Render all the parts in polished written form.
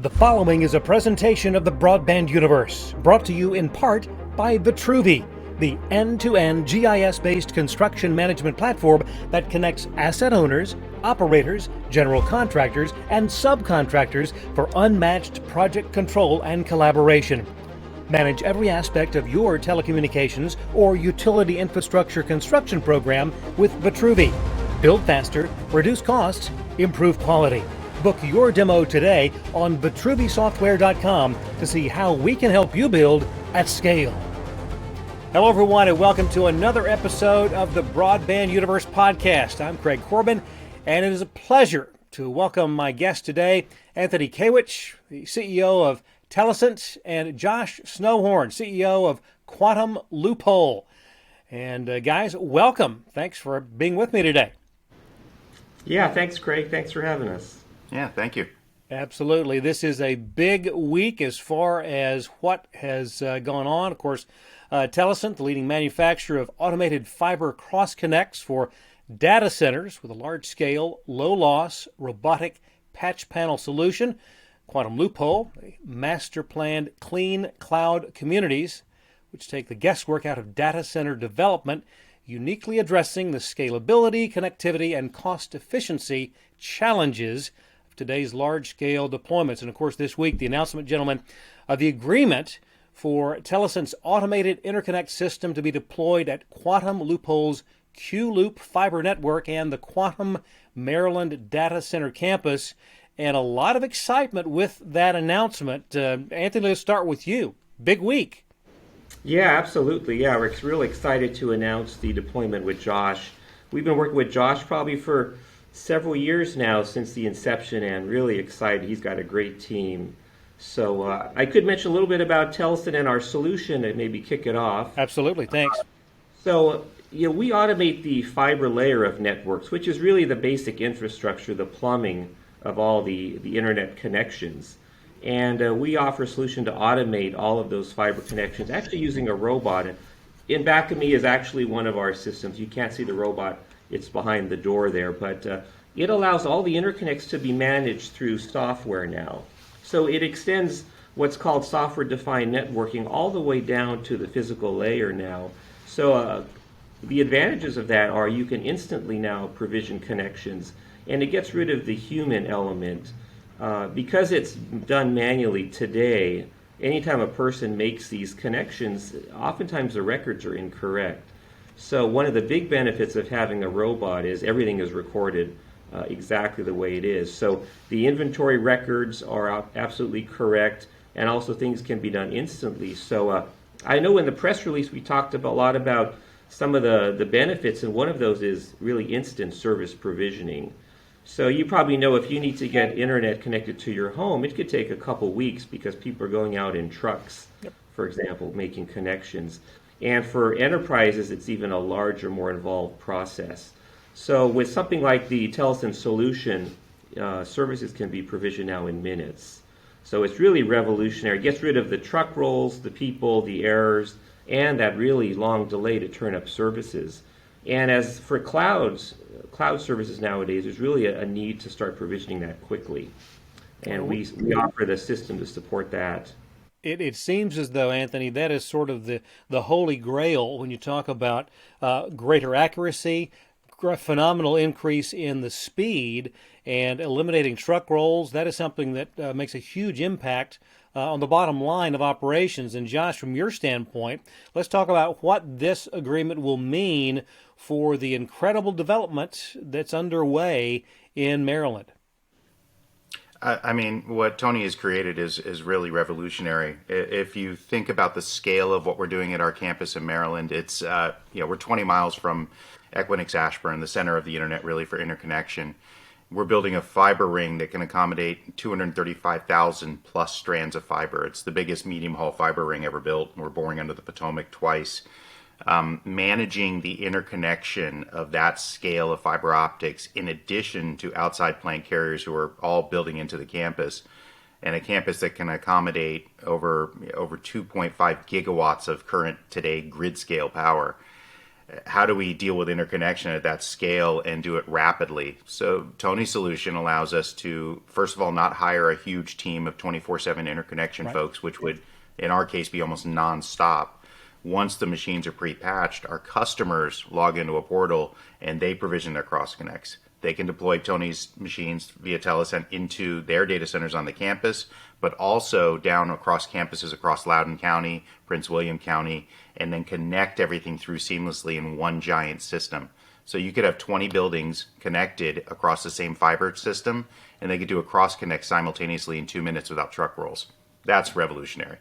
The following is a presentation of the Broadband universe, brought to you in part by Vitruvi, the end-to-end GIS-based construction management platform that connects asset owners, operators, general contractors, and subcontractors for unmatched project control and collaboration. Manage every aspect of your telecommunications or utility infrastructure construction program with Vitruvi. Build faster, reduce costs, improve quality. Book your demo today on vitruvisoftware.com to see how we can help you build at scale. Hello, everyone, and welcome to another episode of the Broadband Universe podcast. I'm Craig Corbin, and it is a pleasure to welcome my guest today, Anthony Kewitsch, the CEO of Telescent, and Josh Snowhorn, CEO of Loophole. And guys, welcome. Thanks for being with me today. Yeah, thanks, Craig. Thanks for having us. Yeah, thank you. Absolutely. This is a big week as far as what has gone on. Of course, Telescent, the leading manufacturer of automated fiber cross-connects for data centers with a large-scale, low-loss, robotic patch panel solution. Loophole, a master-planned clean cloud communities, which take the guesswork out of data center development, uniquely addressing the scalability, connectivity, and cost efficiency challenges today's large-scale deployments. And of course, this week, the announcement, gentlemen, of the agreement for Telescent's automated interconnect system to be deployed at Loophole's Q-Loop fiber network and the Quantum Maryland data center campus. And a lot of excitement with that announcement. Anthony, let's start with you. Big week. Yeah, absolutely. Yeah, we're really excited to announce the deployment with Josh. We've been working with Josh probably for several years now since the inception, and really excited. He's got a great team. So I could mention a little bit about Telescent and our solution and maybe kick it off. Absolutely, thanks. So we automate the fiber layer of networks, which is really the basic infrastructure, the plumbing of all the internet connections. And we offer a solution to automate all of those fiber connections, actually using a robot. In back of me is actually one of our systems. You can't see the robot. It's behind the door there, but it allows all the interconnects to be managed through software now. So it extends what's called software-defined networking all the way down to the physical layer now. So the advantages of that are you can instantly now provision connections, and it gets rid of the human element. Because it's done manually today, anytime a person makes these connections, oftentimes the records are incorrect. So one of the big benefits of having a robot is everything is recorded exactly the way it is. So the inventory records are absolutely correct, and also things can be done instantly. So I know in the press release we talked a lot about some of the benefits, and one of those is really instant service provisioning. So you probably know if you need to get internet connected to your home, it could take a couple weeks because people are going out in trucks, for example, making connections. And for enterprises, it's even a larger, more involved process. So with something like the Telescent solution, services can be provisioned now in minutes. So it's really revolutionary. It gets rid of the truck rolls, the people, the errors, and that really long delay to turn up services. And as for cloud services nowadays, there's really a need to start provisioning that quickly. And we offer the system to support that. It seems as though, Anthony, that is sort of the holy grail when you talk about greater accuracy, phenomenal increase in the speed, and eliminating truck rolls. That is something that makes a huge impact on the bottom line of operations. And Josh, from your standpoint, let's talk about what this agreement will mean for the incredible development that's underway in Maryland. I mean, what Tony has created is really revolutionary. If you think about the scale of what we're doing at our campus in Maryland, it's we're 20 miles from Equinix Ashburn, the center of the internet, really, for interconnection. We're building a fiber ring that can accommodate 235,000 plus strands of fiber. It's the biggest medium haul fiber ring ever built. We're boring under the Potomac twice. Managing the interconnection of that scale of fiber optics, in addition to outside plant carriers who are all building into the campus, and a campus that can accommodate over 2.5 gigawatts of current today grid scale power. how do we deal with interconnection at that scale and do it rapidly? So Tony's solution allows us to, first of all, not hire a huge team of 24/7 interconnection folks, which would, in our case, be almost nonstop. Once the machines are pre-patched, our customers log into a portal and they provision their cross connects. They can deploy Tony's machines via Telescent into their data centers on the campus, but also down across campuses across Loudoun County, Prince William County, and then connect everything through seamlessly in one giant system. So you could have 20 buildings connected across the same fiber system, and they could do a cross connect simultaneously in 2 minutes without truck rolls. That's revolutionary.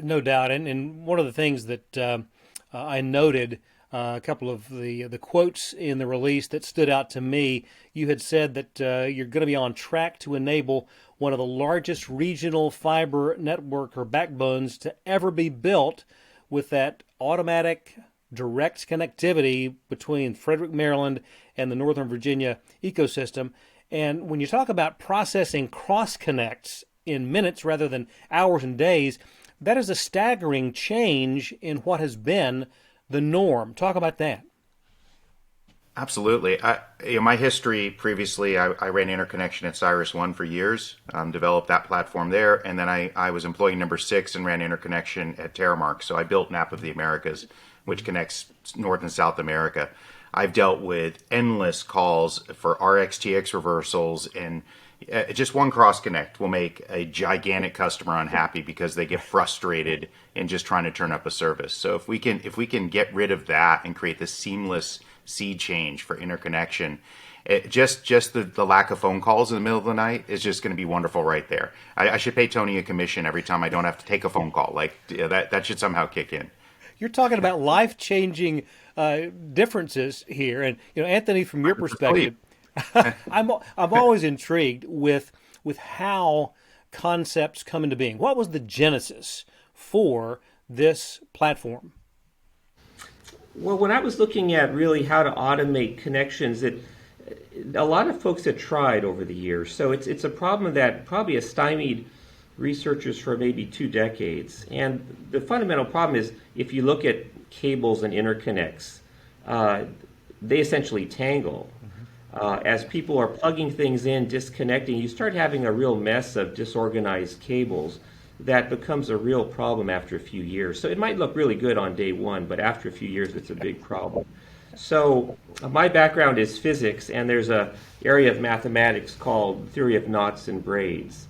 No doubt. And one of the things that I noted, a couple of the quotes in the release that stood out to me, you had said that you're going to be on track to enable one of the largest regional fiber network or backbones to ever be built with that automatic direct connectivity between Frederick, Maryland and the Northern Virginia ecosystem. And when you talk about processing cross connects in minutes rather than hours and days, that is a staggering change in what has been the norm. Talk about that. Absolutely. My history previously, I ran interconnection at CyrusOne for years, developed that platform there, and then I was employee number 6 and ran interconnection at Terramark. So I built Map of the Americas, which connects North and South America. I've dealt with endless calls for RxTX reversals, and just one cross connect will make a gigantic customer unhappy because they get frustrated in just trying to turn up a service. So if we can get rid of that and create this seamless sea change for interconnection, just the lack of phone calls in the middle of the night is just going to be wonderful right there. I should pay Tony a commission every time I don't have to take a phone call. That should somehow kick in. You're talking about life-changing differences here, and Anthony, from your perspective, I'm always intrigued with how concepts come into being. What was the genesis for this platform? Well, when I was looking at really how to automate connections, a lot of folks have tried over the years. So it's a problem that probably has stymied researchers for maybe 2 decades. And the fundamental problem is if you look at cables and interconnects, they essentially tangle. As people are plugging things in, disconnecting, you start having a real mess of disorganized cables that becomes a real problem after a few years. So it might look really good on day one, but after a few years, it's a big problem. So my background is physics, and there's an area of mathematics called theory of knots and braids.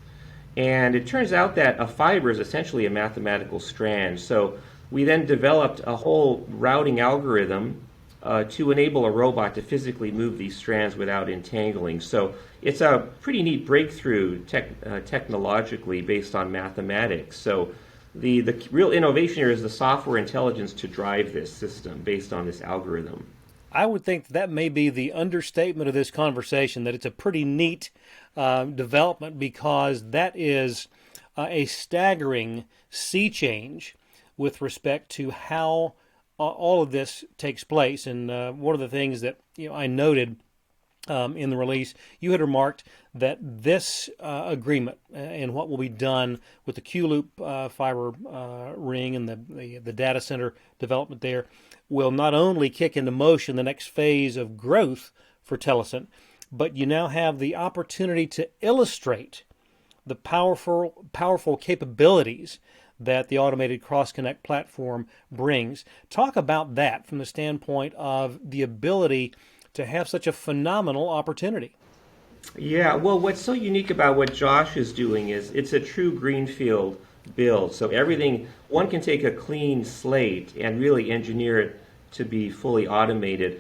And it turns out that a fiber is essentially a mathematical strand. So we then developed a whole routing algorithm to enable a robot to physically move these strands without entangling. So it's a pretty neat breakthrough technologically based on mathematics. So the real innovation here is the software intelligence to drive this system based on this algorithm. I would think that may be the understatement of this conversation, that it's a pretty neat development, because that is a staggering sea change with respect to how all of this takes place. And one of the things that I noted in the release, you had remarked that this agreement and what will be done with the Q-Loop fiber ring and the data center development there will not only kick into motion the next phase of growth for Telescent, but you now have the opportunity to illustrate the powerful capabilities that the automated cross-connect platform brings. Talk about that from the standpoint of the ability to have such a phenomenal opportunity. Yeah, well, what's so unique about what Josh is doing is it's a true greenfield build. So everything, one can take a clean slate and really engineer it to be fully automated.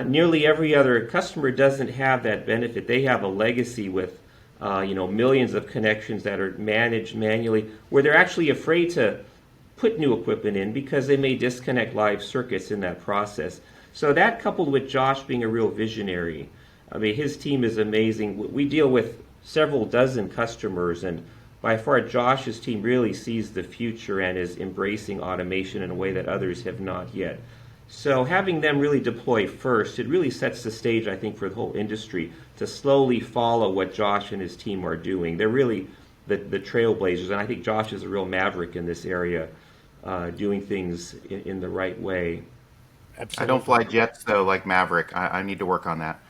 Nearly every other customer doesn't have that benefit. They have a legacy with millions of connections that are managed manually, where they're actually afraid to put new equipment in because they may disconnect live circuits in that process. So that, coupled with Josh being a real visionary, I mean, his team is amazing. We deal with several dozen customers, and by far Josh's team really sees the future and is embracing automation in a way that others have not yet. So having them really deploy first, it really sets the stage, I think, for the whole industry to slowly follow what Josh and his team are doing. They're really the trailblazers, and I think Josh is a real maverick in this area, doing things in the right way. I don't Absolutely. fly jets though, like Maverick. I need to work on that.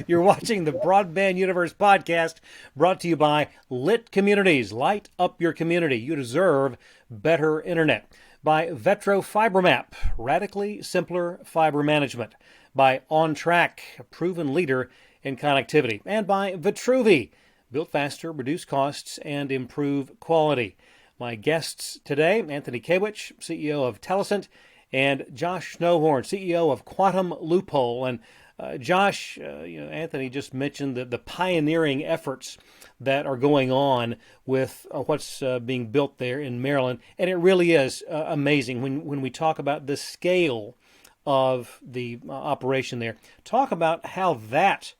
You're watching the Broadband Universe podcast, brought to you by Lit Communities. Light up your community. You deserve better internet. By Vetro Fiber Map, radically simpler fiber management. By OnTrack, a proven leader in connectivity. And by Vitruvi, built faster, reduce costs, and improve quality. My guests today, Anthony Kewitsch, CEO of Telescent, and Josh Snowhorn, CEO of Quantum Loophole. And Josh, Anthony just mentioned the pioneering efforts that are going on with what's being built there in Maryland, and it really is amazing when we talk about the scale of the operation there. Talk about how that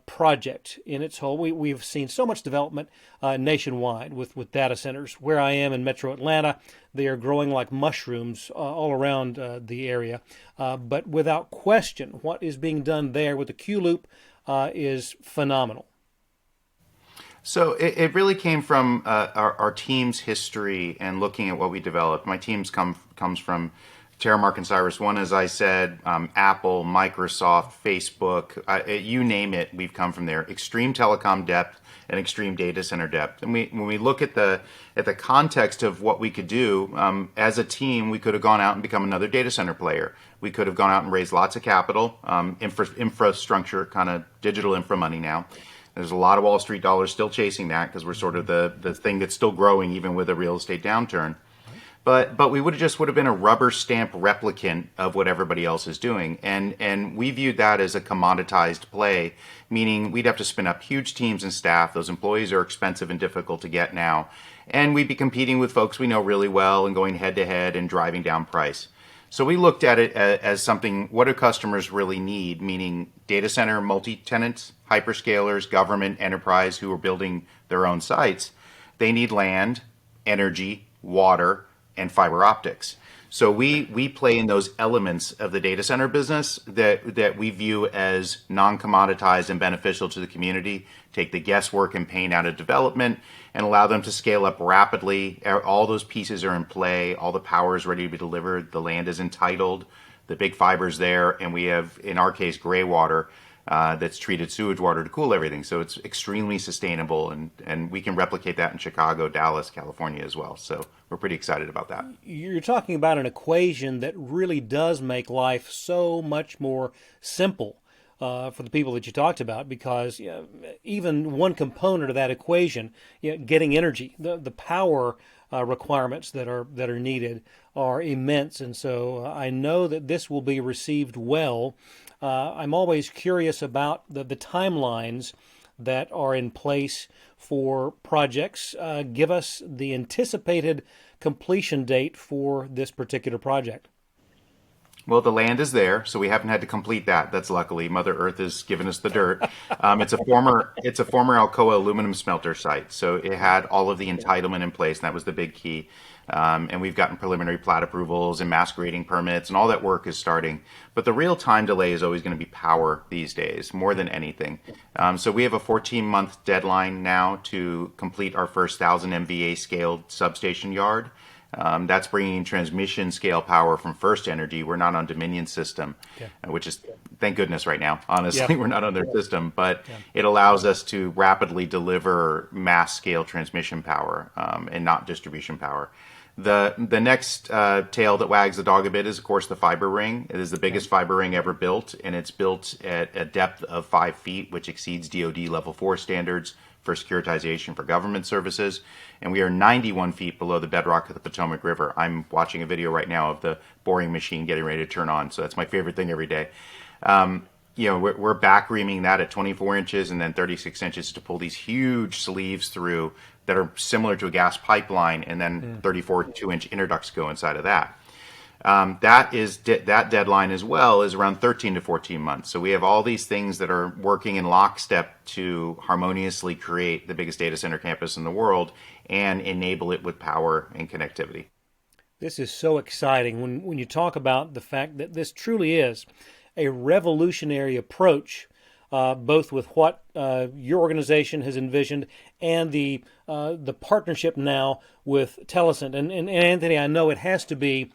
project in its whole. We've seen so much development nationwide with data centers. Where I am in Metro Atlanta, they are growing like mushrooms all around the area. But without question, what is being done there with the Q Loop is phenomenal. So it really came from our team's history and looking at what we developed. My team's comes from Terramark and Cyrus One, as I said, Apple, Microsoft, Facebook, you name it, we've come from there. Extreme telecom depth and extreme data center depth. And when we look at the context of what we could do as a team, we could have gone out and become another data center player. We could have gone out and raised lots of capital, infrastructure, kind of digital infra money now. There's a lot of Wall Street dollars still chasing that because we're sort of the thing that's still growing even with a real estate downturn. But we would have been a rubber stamp replicant of what everybody else is doing. And we viewed that as a commoditized play, meaning we'd have to spin up huge teams and staff. Those employees are expensive and difficult to get now. And we'd be competing with folks we know really well and going head to head and driving down price. So we looked at it as something, what do customers really need? Meaning data center, multi-tenants, hyperscalers, government, enterprise who are building their own sites. They need land, energy, water, and fiber optics. So we play in those elements of the data center business that we view as non-commoditized and beneficial to the community, take the guesswork and pain out of development and allow them to scale up rapidly. All those pieces are in play. All the power is ready to be delivered. The land is entitled. The big fiber's there. And we have, in our case, gray water that's treated sewage water to cool everything. So it's extremely sustainable, and we can replicate that in Chicago, Dallas, California as well. So we're pretty excited about that. You're talking about an equation that really does make life so much more simple for the people that you talked about, because even one component of that equation, getting energy, the power requirements that are needed are immense, and so I know that this will be received well. I'm always curious about the timelines that are in place for projects. Give us the anticipated completion date for this particular project. Well, the land is there, so we haven't had to complete that. That's luckily Mother Earth has given us the dirt. It's a former Alcoa aluminum smelter site, so it had all of the entitlement in place, and that was the big key. And we've gotten preliminary plat approvals and mass grading permits, and all that work is starting. But the real time delay is always going to be power these days, more than anything. So we have a 14-month deadline now to complete our first 1,000 MVA scaled substation yard. That's bringing transmission scale power from First Energy. We're not on Dominion system, which is, thank goodness right now. Honestly, we're not on their system, but it allows us to rapidly deliver mass scale transmission power and not distribution power. The next tail that wags the dog a bit is, of course, the fiber ring. It is the biggest fiber ring ever built, and it's built at a depth of 5 feet, which exceeds DoD Level 4 standards for securitization for government services. And we are 91 feet below the bedrock of the Potomac River. I'm watching a video right now of the boring machine getting ready to turn on, so that's my favorite thing every day. We're back reaming that at 24 inches and then 36 inches to pull these huge sleeves through that are similar to a gas pipeline, and then 34 2-inch interducts go inside of that. That deadline as well is around 13 to 14 months. So we have all these things that are working in lockstep to harmoniously create the biggest data center campus in the world and enable it with power and connectivity. This is so exciting when you talk about the fact that this truly is a revolutionary approach, both with what your organization has envisioned and the partnership now with Telescent. And Anthony, I know it has to be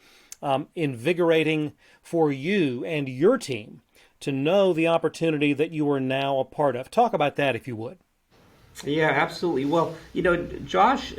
invigorating for you and your team to know the opportunity that you are now a part of. Talk about that, if you would. Yeah, absolutely. Well, Josh,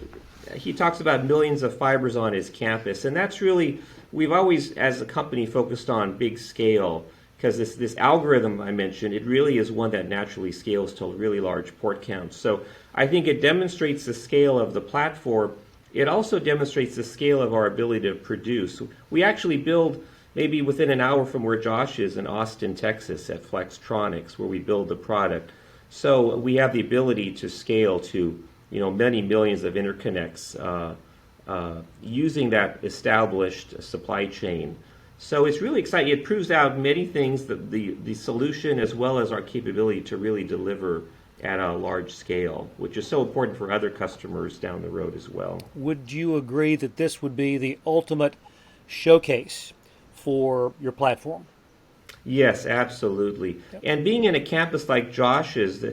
he talks about millions of fibers on his campus, and that's really, we've always, as a company, focused on big scale, because this algorithm I mentioned, it really is one that naturally scales to really large port counts. So I think it demonstrates the scale of the platform. It also demonstrates the scale of our ability to produce. We actually build maybe within an hour from where Josh is in Austin, Texas at Flextronics, where we build the product. So we have the ability to scale to many millions of interconnects using that established supply chain. So it's really exciting. It proves out many things, the solution as well as our capability to really deliver at a large scale, which is so important for other customers down the road as well. Would you agree that this would be the ultimate showcase for your platform? Yes, absolutely. Yep. And being in a campus like Josh's,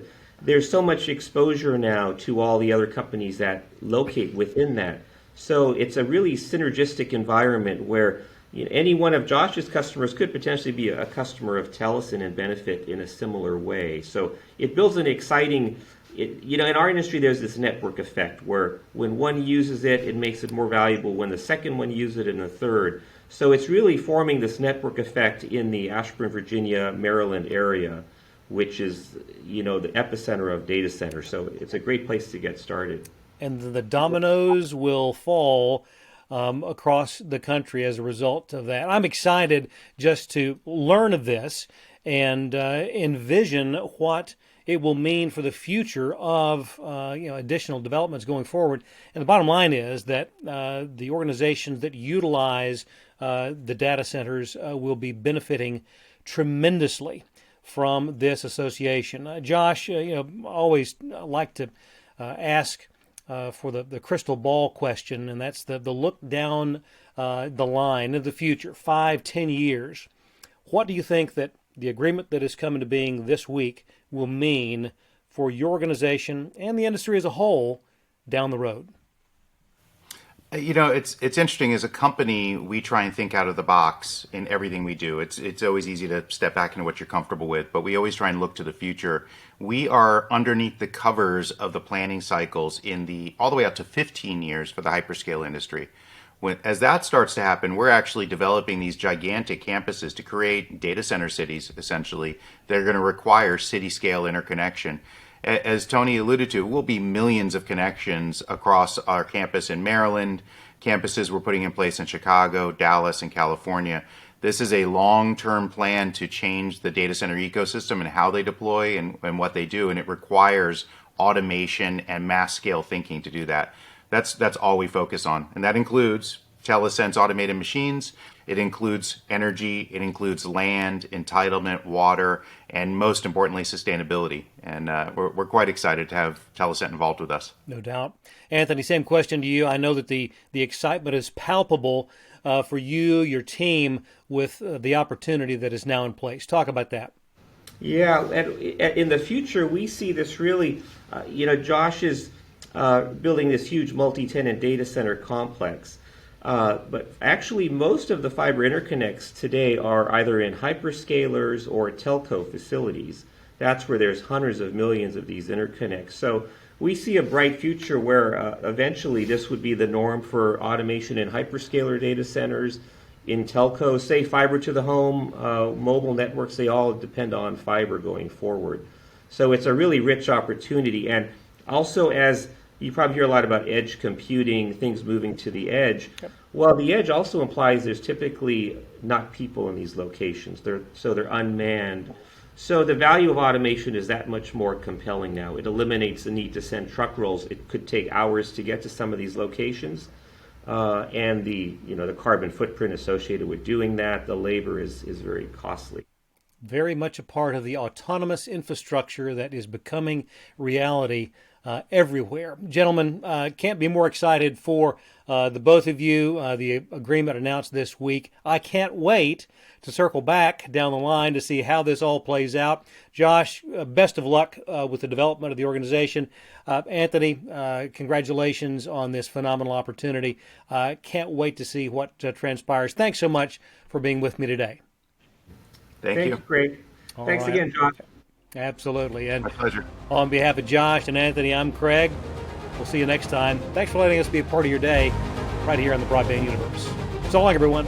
there's so much exposure now to all the other companies that locate within that. So it's a really synergistic environment where any one of Josh's customers could potentially be a customer of Telescent and benefit in a similar way. So it builds an exciting, in our industry there's this network effect where when one uses it, it makes it more valuable when the second one uses it and the third. So it's really forming this network effect in the Ashburn, Virginia, Maryland area, which is, the epicenter of data centers. So it's a great place to get started. And the dominoes will fall across the country as a result of that. I'm excited just to learn of this and envision what it will mean for the future of additional developments going forward. And the bottom line is that the organizations that utilize the data centers will be benefiting tremendously from this association. Josh, always like to ask for the crystal ball question, and that's the look down the line of the future, 5-10 years. What do you think that the agreement that is coming to being this week will mean for your organization and the industry as a whole down the road? It's interesting. As a company, we try and think out of the box in everything we do. It's always easy to step back into what you're comfortable with, but we always try and look to the future. We are underneath the covers of the planning cycles in all the way out to 15 years for the hyperscale industry. As that starts to happen, we're actually developing these gigantic campuses to create data center cities, essentially. They're going to require city-scale interconnection. As Tony alluded to, will be millions of connections across our campus in Maryland, campuses we're putting in place in Chicago, Dallas, and California. This is a long-term plan to change the data center ecosystem and how they deploy and what they do, and it requires automation and mass-scale thinking to do that. That's all we focus on, and that includes Telescent's automated machines. It includes energy, it includes land, entitlement, water, and most importantly, sustainability. And we're quite excited to have Telescent involved with us. No doubt. Anthony, same question to you. I know that the excitement is palpable for you, your team, with the opportunity that is now in place. Talk about that. Yeah, and in the future, we see this really, Josh is building this huge multi-tenant data center complex. But actually, most of the fiber interconnects today are either in hyperscalers or telco facilities. That's where there's hundreds of millions of these interconnects. So we see a bright future where eventually this would be the norm for automation in hyperscaler data centers, in telcos, say fiber to the home, mobile networks, they all depend on fiber going forward. So it's a really rich opportunity. And also, as you probably hear a lot about edge computing, things moving to the edge. Yep. Well, the edge also implies there's typically not people in these locations. They're unmanned. So the value of automation is that much more compelling now. It eliminates the need to send truck rolls. It could take hours to get to some of these locations. And the carbon footprint associated with doing that, the labor is very costly. Very much a part of the autonomous infrastructure that is becoming reality everywhere. Gentlemen, can't be more excited for the both of you, the agreement announced this week. I can't wait to circle back down the line to see how this all plays out. Josh, best of luck with the development of the organization. Anthony, congratulations on this phenomenal opportunity. Can't wait to see what transpires. Thanks so much for being with me today. Thank you. Thanks, Greg. Thanks right. again, Josh. Absolutely. And My pleasure. on behalf of Josh and Anthony, I'm Craig. We'll see you next time. Thanks for letting us be a part of your day right here on the Broadband Universe. So long, everyone.